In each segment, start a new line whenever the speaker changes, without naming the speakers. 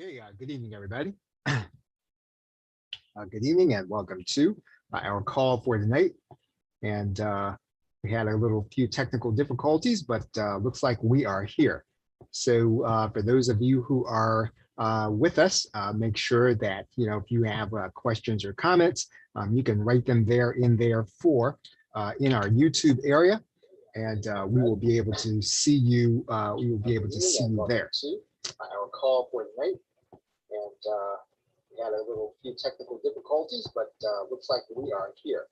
Okay, good evening, everybody. Good evening and welcome to our call for tonight. And we had a little few technical difficulties, but looks like we are here. So for those of you who are with us, make sure that, if you have questions or comments, you can write them there in our YouTube area. And we will be able to see you. We will be able to see you there. Our call for tonight. And we had a little few technical difficulties, but looks like we are here.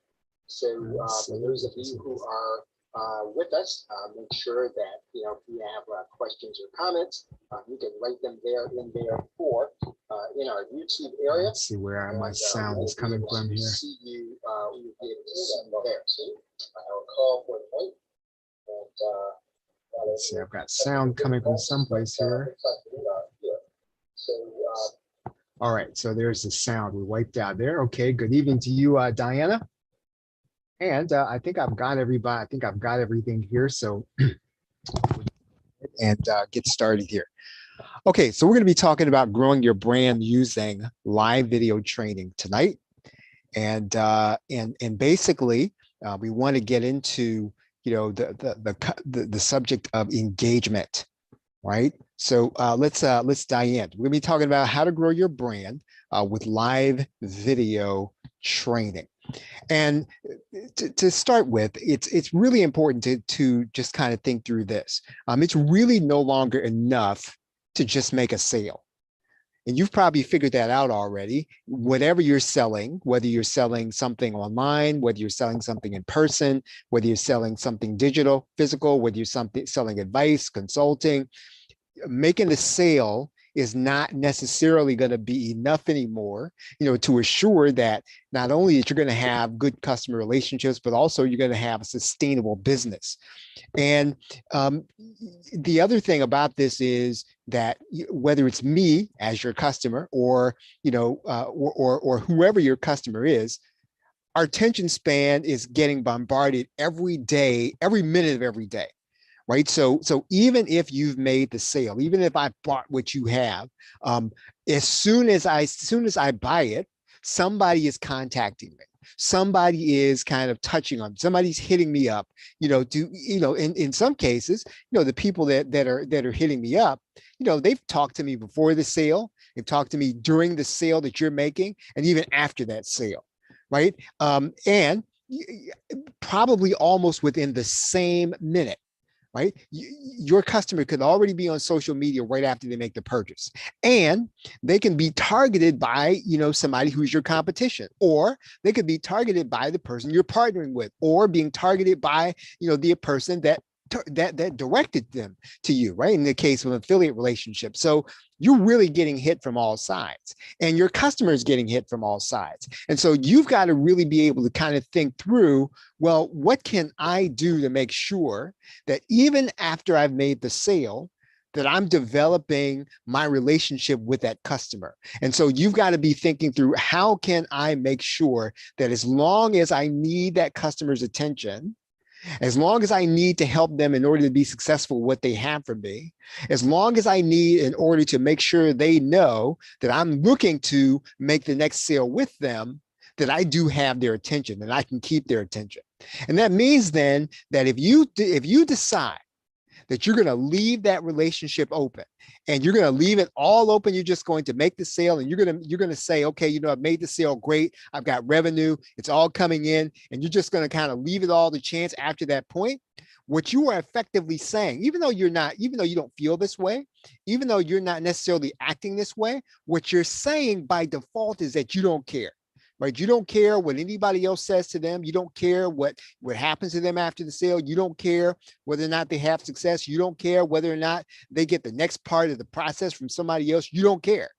So for those of you who are with us, make sure that if you have questions or comments, you can write them there in our YouTube area. Let's see where my sound is coming from here. See you. We will be able to see you there. So our call for tonight. And let's see, I've got sound coming from someplace here. All right, so there's the sound we wiped out there. Okay, good evening to you, Diana. And I think I've got everybody. I think I've got everything here. So and get started here. Okay, so we're going to be talking about growing your brand using live video training tonight. And basically, we want to get into the subject of engagement, right? So let's dive in. We're gonna be talking about how to grow your brand with live video training. And to start with, it's really important to just kind of think through this. It's really no longer enough to just make a sale. And you've probably figured that out already. Whatever you're selling, whether you're selling something online, whether you're selling something in person, whether you're selling something digital, physical, whether you're selling advice, consulting, making the sale is not necessarily going to be enough anymore, to assure that not only that you're going to have good customer relationships, but also you're going to have a sustainable business. And the other thing about this is that whether it's me as your customer or, or whoever your customer is, our attention span is getting bombarded every day, every minute of every day. Right. So even if you've made the sale, even if I bought what you have, as soon as I buy it, somebody is contacting me. Somebody is kind of touching on, somebody's hitting me up, in some cases, the people that are hitting me up, they've talked to me before the sale. They've talked to me during the sale that you're making and even after that sale. Right. And probably almost within the same minute. Right? Your customer could already be on social media right after they make the purchase. And they can be targeted by, somebody who's your competition, or they could be targeted by the person you're partnering with, or being targeted by, the person that directed them to you, right? In the case of an affiliate relationship. So you're really getting hit from all sides, and your customer is getting hit from all sides. And so you've got to really be able to kind of think through, well, what can I do to make sure that even after I've made the sale, that I'm developing my relationship with that customer. And so you've got to be thinking through, how can I make sure that as long as I need that customer's attention, as long as I need to help them in order to be successful, what they have from me, as long as I need in order to make sure they know that I'm looking to make the next sale with them, that I do have their attention and I can keep their attention. And that means then that if you decide that you're going to leave that relationship open and you're going to leave it all open, you're just going to make the sale and you're going to say, okay, I've made the sale. Great. I've got revenue. It's all coming in. And you're just going to kind of leave it all to chance after that point. What you are effectively saying, even though you don't feel this way, even though you're not necessarily acting this way, what you're saying by default is that you don't care. Right? You don't care what anybody else says to them. You don't care what happens to them after the sale. You don't care whether or not they have success. You don't care whether or not they get the next part of the process from somebody else. You don't care.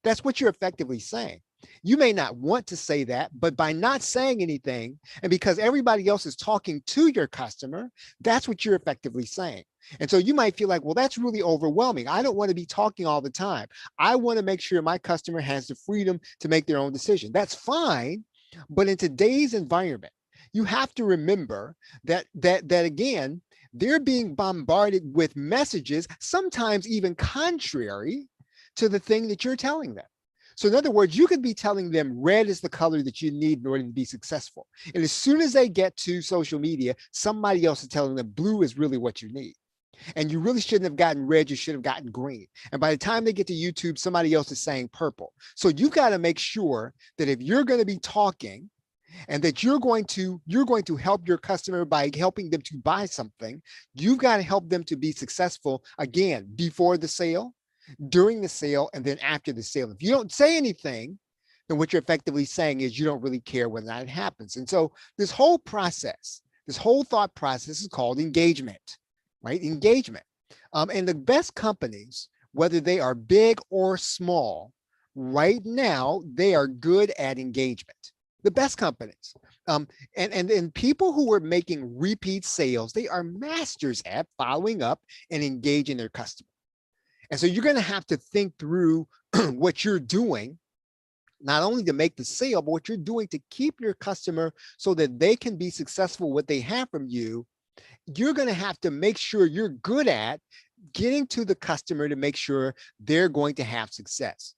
That's what you're effectively saying. You may not want to say that, but by not saying anything, and because everybody else is talking to your customer, that's what you're effectively saying. And so you might feel like, well, that's really overwhelming. I don't want to be talking all the time. I want to make sure my customer has the freedom to make their own decision. That's fine. But in today's environment, you have to remember that again, they're being bombarded with messages, sometimes even contrary to the thing that you're telling them. So in other words, you could be telling them red is the color that you need in order to be successful. And as soon as they get to social media, somebody else is telling them blue is really what you need. And you really shouldn't have gotten red, you should have gotten green. And by the time they get to YouTube, somebody else is saying purple. So you've got to make sure that if you're going to be talking and that you're going to help your customer by helping them to buy something, you've got to help them to be successful, again, before the sale, during the sale, and then after the sale. If you don't say anything, then what you're effectively saying is you don't really care when that happens. And so this whole process, this whole thought process is called engagement, right? Engagement. And the best companies, whether they are big or small, right now, they are good at engagement. The best companies. And people who are making repeat sales, they are masters at following up and engaging their customer. And so you're going to have to think through what you're doing, not only to make the sale, but what you're doing to keep your customer so that they can be successful with what they have from you. You're going to have to make sure you're good at getting to the customer to make sure they're going to have success.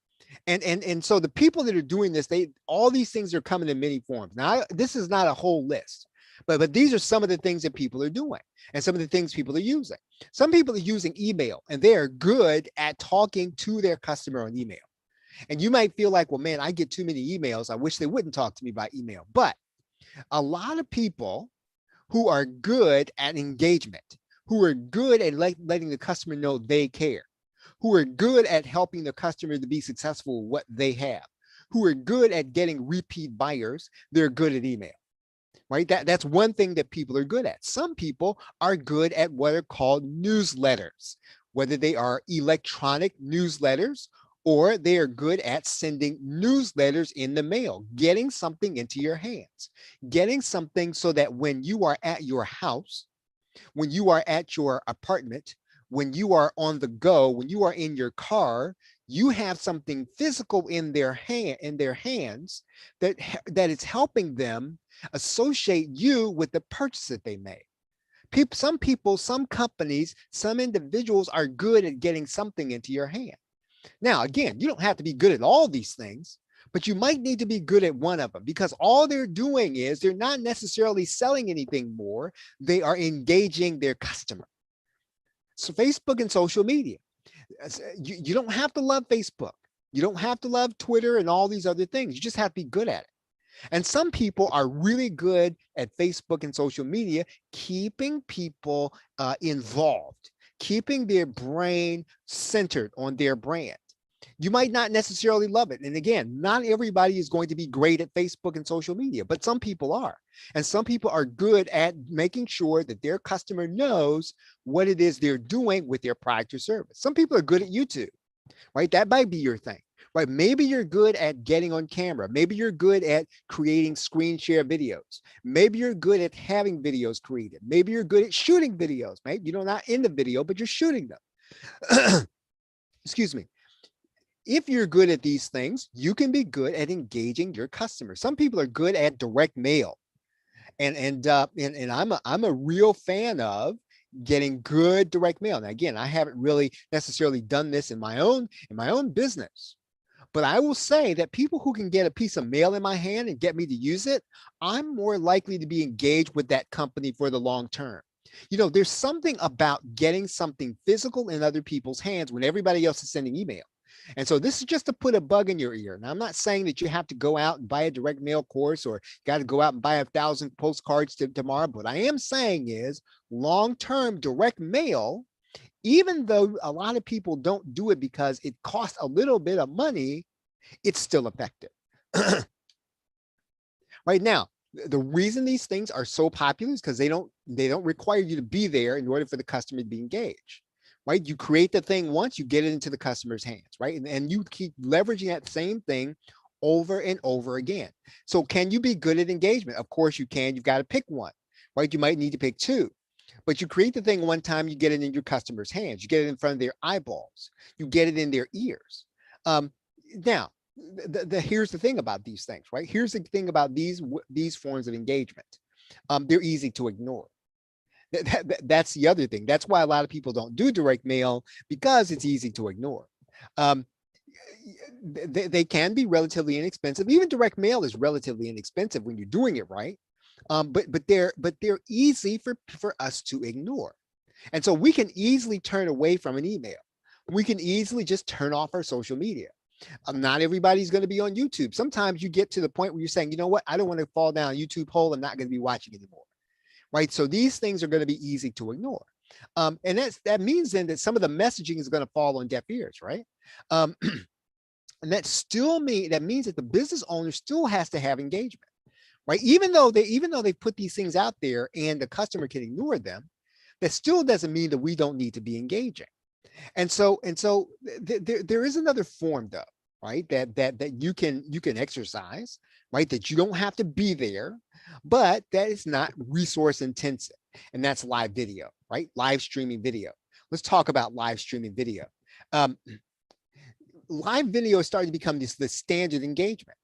And so the people that are doing this, all these things are coming in many forms. Now, this is not a whole list, but these are some of the things that people are doing and some of the things people are using. Some people are using email, and they are good at talking to their customer on email. And you might feel like, well, man, I get too many emails. I wish they wouldn't talk to me by email. But a lot of people who are good at engagement, who are good at letting the customer know they care, who are good at helping the customer to be successful with what they have, who are good at getting repeat buyers, they're good at email, right? That's one thing that people are good at. Some people are good at what are called newsletters, whether they are electronic newsletters or they are good at sending newsletters in the mail, getting something into your hands, getting something so that when you are at your house, when you are at your apartment, when you are on the go, when you are in your car, you have something physical in their hands that is helping them associate you with the purchase that they made. Some people, some companies, some individuals are good at getting something into your hand. Now, again, you don't have to be good at all these things, but you might need to be good at one of them, because all they're doing is they're not necessarily selling anything more. They are engaging their customer. So Facebook and social media, you don't have to love Facebook. You don't have to love Twitter and all these other things. You just have to be good at it. And some people are really good at Facebook and social media, keeping people involved, keeping their brain centered on their brand. You might not necessarily love it. And again, not everybody is going to be great at Facebook and social media, but some people are. And some people are good at making sure that their customer knows what it is they're doing with their product or service. Some people are good at YouTube, right? That might be your thing, right? Maybe you're good at getting on camera. Maybe you're good at creating screen share videos. Maybe you're good at having videos created. Maybe you're good at shooting videos, right? You're not in the video, but you're shooting them. Excuse me. If you're good at these things, you can be good at engaging your customers. Some people are good at direct mail. And I'm a real fan of getting good direct mail. Now, again, I haven't really necessarily done this in my own business, but I will say that people who can get a piece of mail in my hand and get me to use it, I'm more likely to be engaged with that company for the long term. You know, there's something about getting something physical in other people's hands when everybody else is sending email. And so this is just to put a bug in your ear. Now, I'm not saying that you have to go out and buy a direct mail course or got to go out and buy 1,000 postcards tomorrow. But I am saying is long-term direct mail, even though a lot of people don't do it because it costs a little bit of money, it's still effective. Right now, the reason these things are so popular is because they don't require you to be there in order for the customer to be engaged. Right? You create the thing once, you get it into the customer's hands, right? And you keep leveraging that same thing over and over again. So can you be good at engagement? Of course you can. You've got to pick one, right? You might need to pick two, but you create the thing one time, you get it in your customer's hands, you get it in front of their eyeballs, you get it in their ears. Now, here's the thing about these things, right? Here's the thing about these forms of engagement. They're easy to ignore. That's the other thing. That's why a lot of people don't do direct mail, because it's easy to ignore. They can be relatively inexpensive. Even direct mail is relatively inexpensive when you're doing it right. But they're easy for us to ignore. And so we can easily turn away from an email. We can easily just turn off our social media. Not everybody's going to be on YouTube. Sometimes you get to the point where you're saying, you know what, I don't want to fall down a YouTube hole. I'm not going to be watching anymore. Right. So these things are going to be easy to ignore. And that means then that some of the messaging is going to fall on deaf ears. Right. And that means that the business owner still has to have engagement. Right. Even though they put these things out there and the customer can ignore them, that still doesn't mean that we don't need to be engaging. And so there is another form though, right? That you can exercise, right? That you don't have to be there, but that is not resource intensive. And that's live video, right? Live streaming video. Let's talk about live streaming video. Live video is starting to become the standard engagement.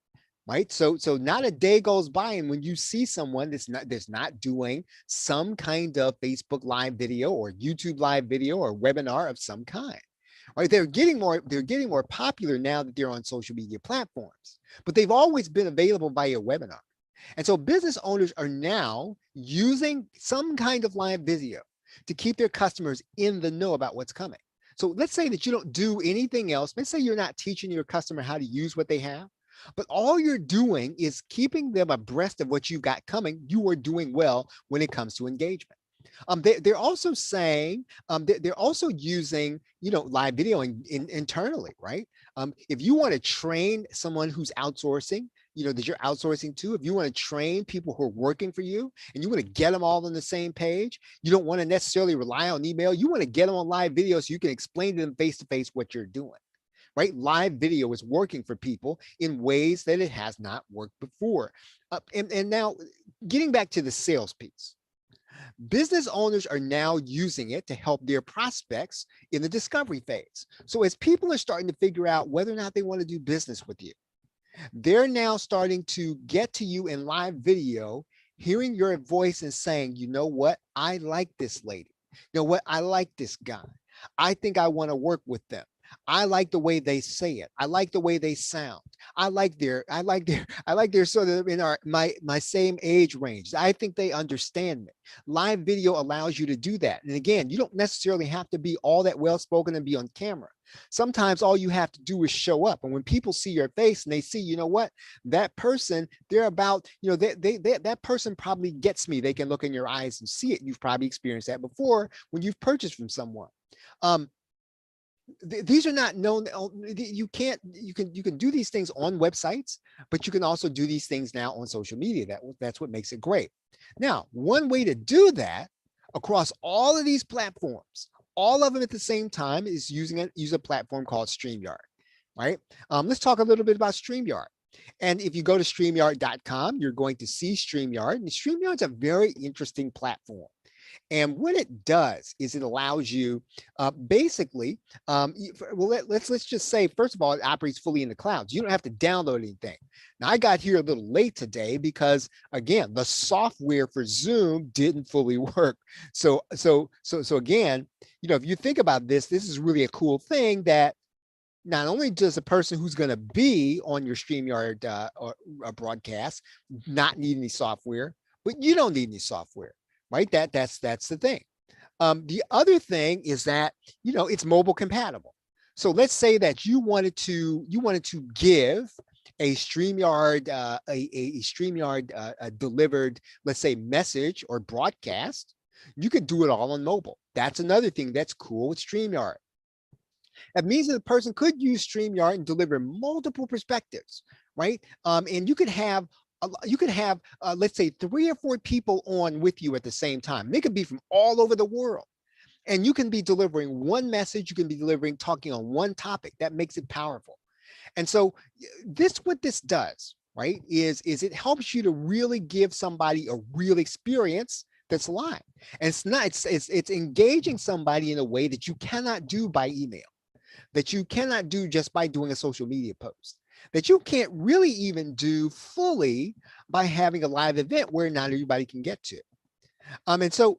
Right. So not a day goes by and when you see someone that's not doing some kind of Facebook live video or YouTube live video or webinar of some kind. Right. They're getting more popular now that they're on social media platforms, but they've always been available via webinar. And so business owners are now using some kind of live video to keep their customers in the know about what's coming. So let's say that you don't do anything else. Let's say you're not teaching your customer how to use what they have. But all you're doing is keeping them abreast of what you've got coming. You are doing well when it comes to engagement. They're also saying they're also using live video internally, right? If you want to train someone who's outsourcing, that you're outsourcing to, if you want to train people who are working for you and you want to get them all on the same page, you don't want to necessarily rely on email. You want to get them on live video so you can explain to them face to face what you're doing. Right? Live video is working for people in ways that it has not worked before. And now getting back to the sales piece, business owners are now using it to help their prospects in the discovery phase. So as people are starting to figure out whether or not they want to do business with you, they're now starting to get to you in live video, hearing your voice and saying, you know what, I like this lady. You know what, I like this guy. I think I want to work with them. I like the way they say it. I like the way they sound. I like their sort of in my same age range. I think they understand me. Live video allows you to do that. And again, you don't necessarily have to be all that well spoken and be on camera. Sometimes all you have to do is show up. And when people see your face and they see, you know what, that person, they're about, that person probably gets me. They can look in your eyes and see it. You've probably experienced that before when you've purchased from someone. These are not known. You can do these things on websites, but you can also do these things now on social media. That's what makes it great. Now, one way to do that across all of these platforms, all of them at the same time, is use a platform called StreamYard. Right? Let's talk a little bit about StreamYard. And if you go to StreamYard.com, you're going to see StreamYard. And StreamYard's a very interesting platform. And what it does is it allows you basically, let's just say, first of all, it operates fully in the clouds. You don't have to download anything. Now, I got here a little late today because, again, the software for Zoom didn't fully work. So again, if you think about this is really a cool thing that not only does the person who's going to be on your StreamYard broadcast not need any software, but you don't need any software. Right? That's the thing. The other thing is that, it's mobile compatible. So let's say that you wanted to give a StreamYard, a StreamYard delivered, let's say, message or broadcast. You could do it all on mobile. That's another thing that's cool with StreamYard. That means that the person could use StreamYard and deliver multiple perspectives, right? And you could have, let's say, 3 or 4 people on with you at the same time. They could be from all over the world. And you can be delivering one message. You can be talking on one topic. That makes it powerful. And so what this does, right, is it helps you to really give somebody a real experience that's live. And it's engaging somebody in a way that you cannot do by email, that you cannot do just by doing a social media post, that you can't really even do fully by having a live event where not everybody can get to. And so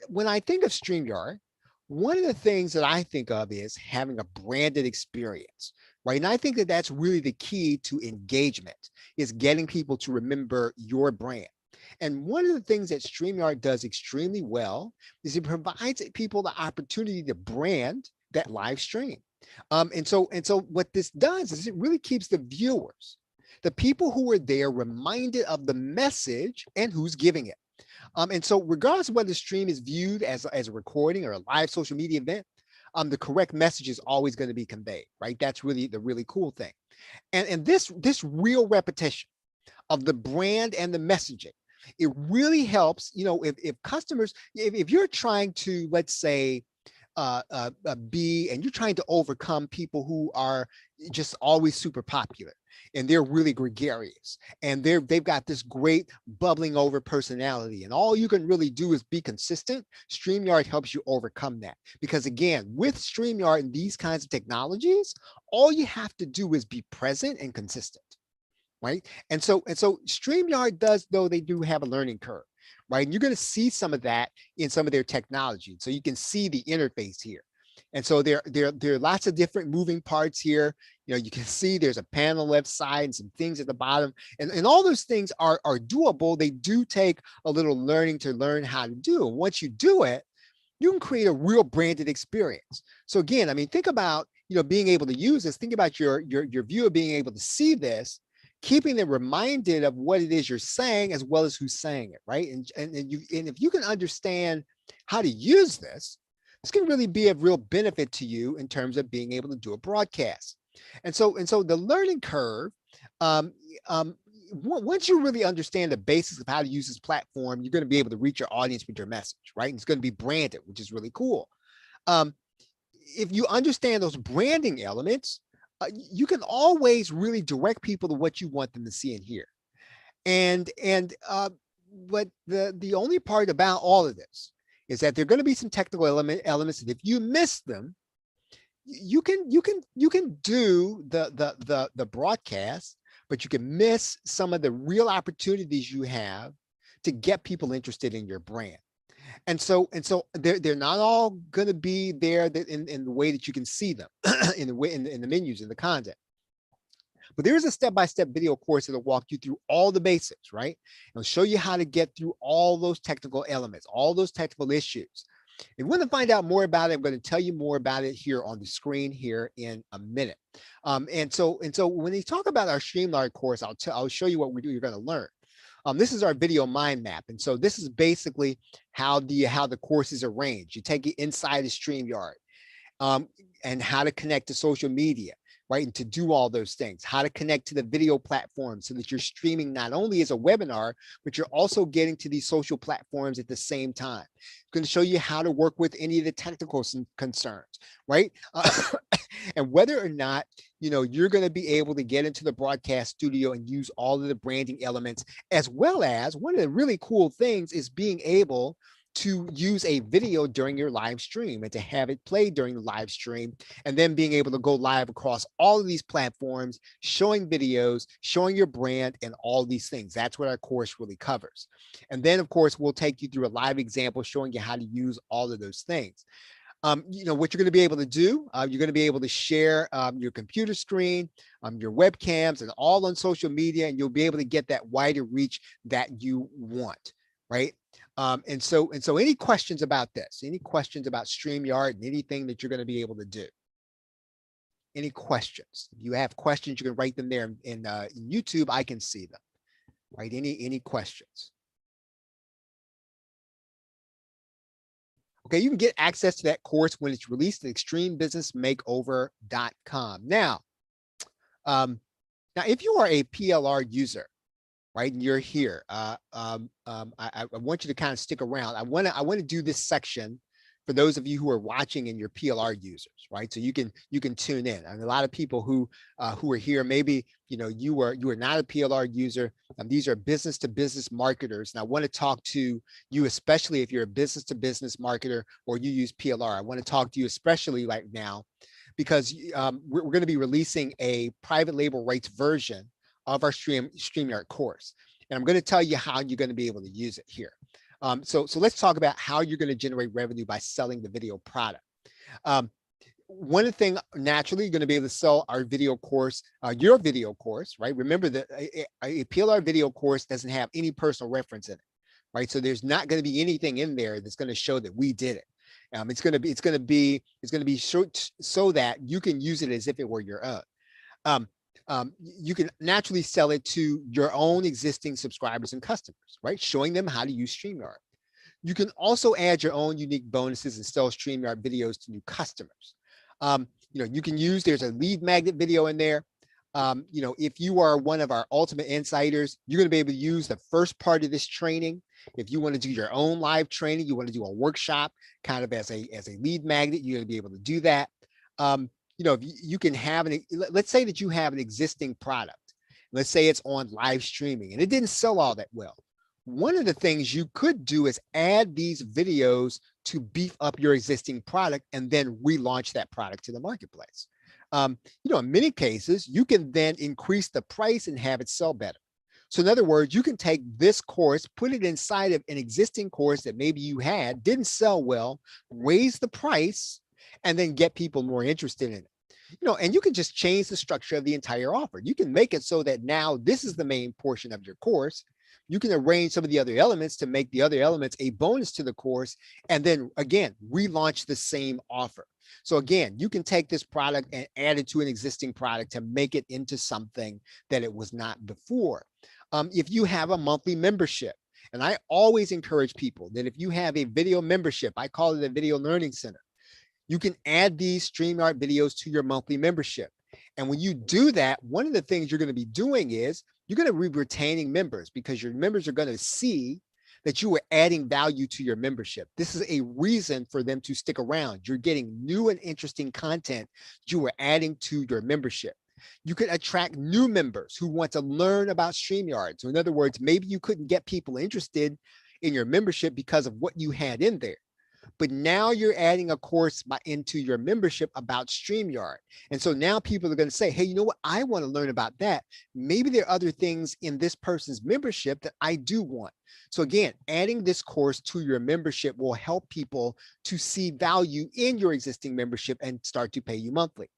when I think of StreamYard, one of the things that I think of is having a branded experience. right? And I think that that's really the key to engagement, is getting people to remember your brand. And one of the things that StreamYard does extremely well is it provides people the opportunity to brand that live stream. And so what this does is it really keeps the viewers, the people who are there, reminded of the message and who's giving it. And so regardless of whether the stream is viewed as a recording or a live social media event, the correct message is always going to be conveyed, right? That's really the really cool thing. And this real repetition of the brand and the messaging, it really helps, if customers, if you're trying to, let's say, be, and you're trying to overcome people who are just always super popular and they're really gregarious and they've got this great bubbling over personality, and all you can really do is be consistent. StreamYard helps you overcome that, because again, with StreamYard and these kinds of technologies, all you have to do is be present and consistent, right? And so StreamYard does, though, they do have a learning curve, right? And you're going to see some of that in some of their technology. So you can see the interface here. And so there are lots of different moving parts here. You can see there's a panel on the left side and some things at the bottom, and all those things are doable. They do take a little learning to learn how to do. And once you do it, you can create a real branded experience. So again, I mean, think about, being able to use this. Think about your viewer being able to see this, keeping them reminded of what it is you're saying as well as who's saying it, right? And if you can understand how to use this, this can really be of real benefit to you in terms of being able to do a broadcast. And so the learning curve, once you really understand the basics of how to use this platform, you're going to be able to reach your audience with your message, right? And it's going to be branded, which is really cool. If you understand those branding elements, you can always really direct people to what you want them to see and hear. But the only part about all of this is that there are going to be some technical elements, and if you miss them, you can do the broadcast, but you can miss some of the real opportunities you have to get people interested in your brand. And so they're not all going to be there in the way that you can see them in the menus, in the content. But there is a step-by-step video course that'll walk you through all the basics, right? It'll show you how to get through all those technical elements, all those technical issues. If you want to find out more about it, I'm going to tell you more about it here on the screen here in a minute. And so when they talk about our StreamYard course, I'll show you what you're going to learn. This is our video mind map. And so this is basically how the course is arranged. You take it inside of StreamYard, and how to connect to social media, right? And to do all those things, how to connect to the video platform so that you're streaming not only as a webinar, but you're also getting to these social platforms at the same time. It's going to show you how to work with any of the technical concerns, right? And whether or not, you're going to be able to get into the broadcast studio and use all of the branding elements, as well as one of the really cool things is being able to use a video during your live stream and to have it play during the live stream, and then being able to go live across all of these platforms, showing videos, showing your brand, and all these things. That's what our course really covers. And then, of course, we'll take you through a live example showing you how to use all of those things. What you're going to be able to do, you're going to be able to share your computer screen, your webcams, and all on social media, and you'll be able to get that wider reach that you want, right? And so any questions about this? Any questions about StreamYard and anything that you're going to be able to do? Any questions? If you have questions, you can write them there in YouTube. I can see them, right? Any questions? Okay, you can get access to that course when it's released at extremebusinessmakeover.com. Now, if you are a PLR user, right, and you're here, I want you to kind of stick around. I want to do this section for those of you who are watching and you're PLR users, right? So you can tune in. And a lot of people who are here, maybe you are not a PLR user. These are business to business marketers, and I want to talk to you, especially if you're a business to business marketer or you use PLR. I want to talk to you especially right now, because we're going to be releasing a private label rights version of our StreamYard course, and I'm going to tell you how you're going to be able to use it here. So let's talk about how you're going to generate revenue by selling the video product. one thing naturally you're going to be able to sell our video course, your video course, right? Remember that a PLR video course doesn't have any personal reference in it, right? So there's not going to be anything in there that's going to show that we did it. It's going to be so that you can use it as if it were your own. You can naturally sell it to your own existing subscribers and customers, right? Showing them how to use StreamYard. You can also add your own unique bonuses and sell StreamYard videos to new customers. You can use, there's a lead magnet video in there. If you are one of our ultimate insiders, you're going to be able to use the first part of this training. If you want to do your own live training, you want to do a workshop kind of as a lead magnet, you're going to be able to do that. You can have let's say that you have an existing product. Let's say it's on live streaming and it didn't sell all that well. One of the things you could do is add these videos to beef up your existing product and then relaunch that product to the marketplace. In many cases, you can then increase the price and have it sell better. So in other words, you can take this course, put it inside of an existing course that maybe you had, didn't sell well, raise the price, and then get people more interested in it. And you can just change the structure of the entire offer. You can make it so that now this is the main portion of your course. You can arrange some of the other elements to make the other elements a bonus to the course, and then again, relaunch the same offer. So again, you can take this product and add it to an existing product to make it into something that it was not before. If you have a monthly membership, and I always encourage people that if you have a video membership, I call it a video learning center, you can add these StreamYard videos to your monthly membership. And when you do that, one of the things you're going to be doing is you're going to be retaining members because your members are going to see that you are adding value to your membership. This is a reason for them to stick around. You're getting new and interesting content that you are adding to your membership. You can attract new members who want to learn about StreamYard. So in other words, maybe you couldn't get people interested in your membership because of what you had in there. But now you're adding a course into your membership about StreamYard. And so now people are going to say, hey, you know what? I want to learn about that. Maybe there are other things in this person's membership that I do want. So again, adding this course to your membership will help people to see value in your existing membership and start to pay you monthly.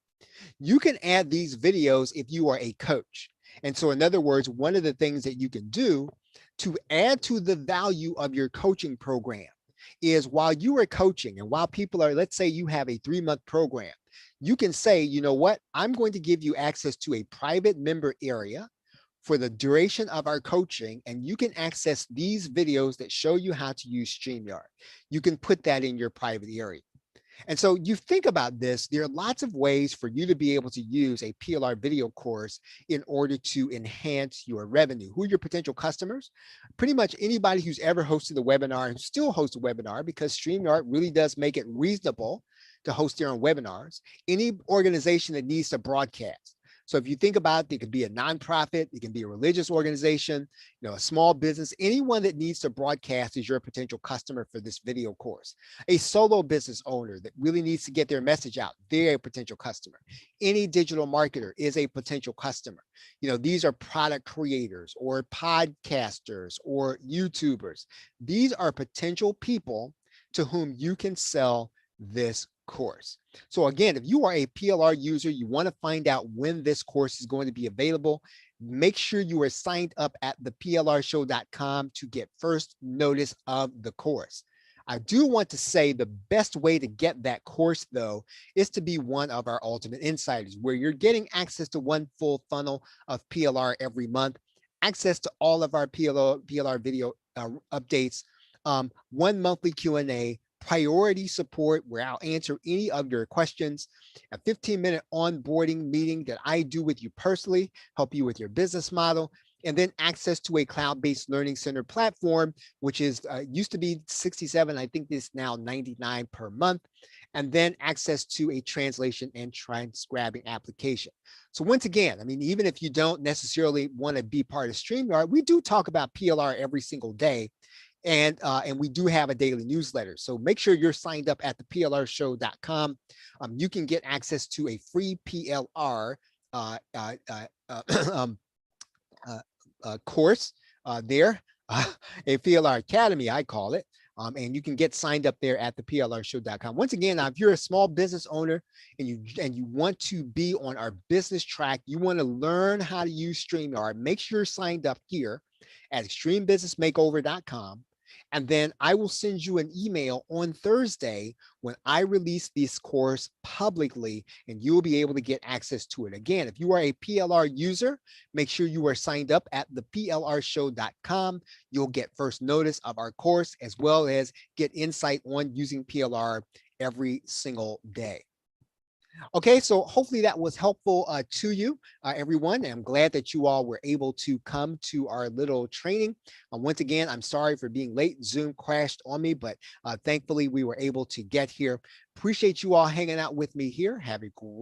You can add these videos if you are a coach. And so in other words, one of the things that you can do to add to the value of your coaching program is while you are coaching and while people are, let's say you have a 3-month program, you can say, you know what, I'm going to give you access to a private member area for the duration of our coaching, and you can access these videos that show you how to use StreamYard. You can put that in your private area. And so you think about this, there are lots of ways for you to be able to use a PLR video course in order to enhance your revenue. Who are your potential customers? Pretty much anybody who's ever hosted a webinar and still hosts a webinar, because StreamYard really does make it reasonable to host their own webinars. Any organization that needs to broadcast. So if you think about it, it could be a nonprofit, it can be a religious organization, a small business, anyone that needs to broadcast is your potential customer for this video course. A solo business owner that really needs to get their message out, they're a potential customer. Any digital marketer is a potential customer. These are product creators or podcasters or YouTubers. These are potential people to whom you can sell this course. So again, if you are a PLR user, you want to find out when this course is going to be available, make sure you are signed up at theplrshow.com to get first notice of the course. I do want to say the best way to get that course, though, is to be one of our Ultimate Insiders, where you're getting access to one full funnel of PLR every month, access to all of our PLR video updates, one monthly Q&A, priority support where I'll answer any of your questions, a 15-minute onboarding meeting that I do with you personally, help you with your business model, and then access to a cloud-based learning center platform, which is used to be $67, I think it's now $99 per month, and then access to a translation and transcribing application. So once again, I mean, even if you don't necessarily want to be part of StreamYard, we do talk about PLR every single day. And we do have a daily newsletter. So make sure you're signed up at theplrshow.com. You can get access to a free PLR course there, a PLR Academy, I call it. And you can get signed up there at the plrshow.com. Once again, if you're a small business owner and you want to be on our business track, you want to learn how to use StreamYard, make sure you're signed up here at extremebusinessmakeover.com. And then I will send you an email on Thursday when I release this course publicly, and you'll be able to get access to it. Again, if you are a PLR user, make sure you are signed up at the plrshow.com. You'll get first notice of our course, as well as get insight on using PLR every single day. Okay, so hopefully that was helpful to you, everyone. And I'm glad that you all were able to come to our little training. Once again, I'm sorry for being late. Zoom crashed on me, but thankfully we were able to get here. Appreciate you all hanging out with me here. Have a great